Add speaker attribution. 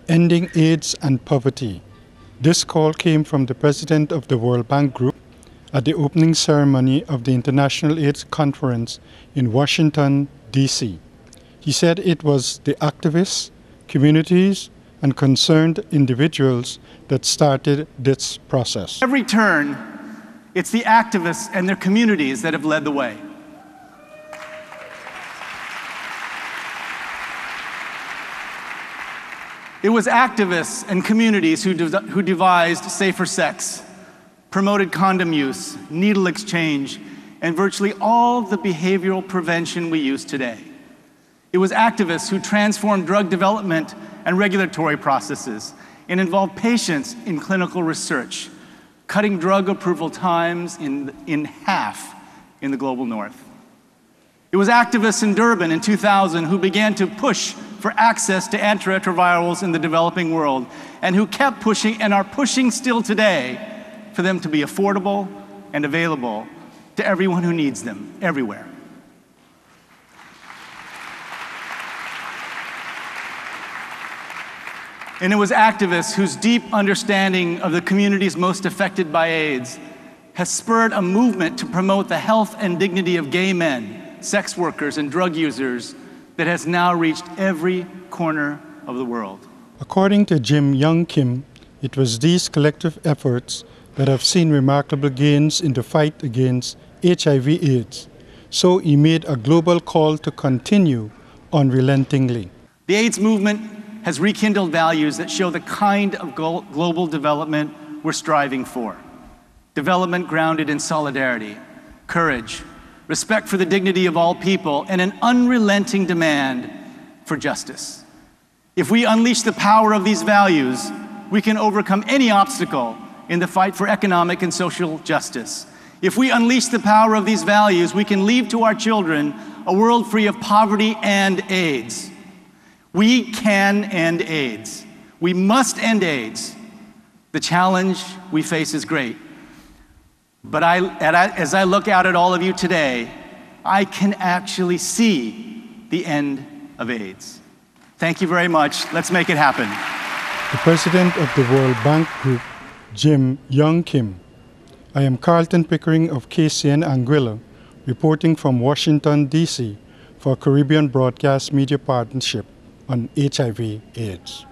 Speaker 1: Ending AIDS and Poverty. This call came from the president of the World Bank Group at the opening ceremony of the International AIDS Conference in Washington, D.C. He said it was the activists, communities, and concerned individuals that started this process.
Speaker 2: Every turn, it's the activists and their communities that have led the way. It was activists and communities who devised safer sex, promoted condom use, needle exchange, and virtually all the behavioral prevention we use today. It was activists who transformed drug development and regulatory processes and involved patients in clinical research, cutting drug approval times in half in the global north. It was activists in Durban in 2000 who began to push for access to antiretrovirals in the developing world, and who kept pushing and are pushing still today for them to be affordable and available to everyone who needs them, everywhere. And it was activists whose deep understanding of the communities most affected by AIDS has spurred a movement to promote the health and dignity of gay men, sex workers, and drug users that has now reached every corner of the world.
Speaker 1: According to Yong Kim, it was these collective efforts that have seen remarkable gains in the fight against HIV/AIDS. So he made a global call to continue unrelentingly.
Speaker 2: The AIDS movement has rekindled values that show the kind of global development we're striving for. Development grounded in solidarity, courage, respect for the dignity of all people, and an unrelenting demand for justice. If we unleash the power of these values, we can overcome any obstacle in the fight for economic and social justice. If we unleash the power of these values, we can leave to our children a world free of poverty and AIDS. We can end AIDS. We must end AIDS. The challenge we face is great. But as I look out at all of you today, I can actually see the end of AIDS. Thank you very much. Let's make it happen.
Speaker 1: The president of the World Bank Group, Yong Kim. I am Carlton Pickering of KCN Anguilla, reporting from Washington, D.C. for Caribbean Broadcast Media Partnership on HIV/AIDS.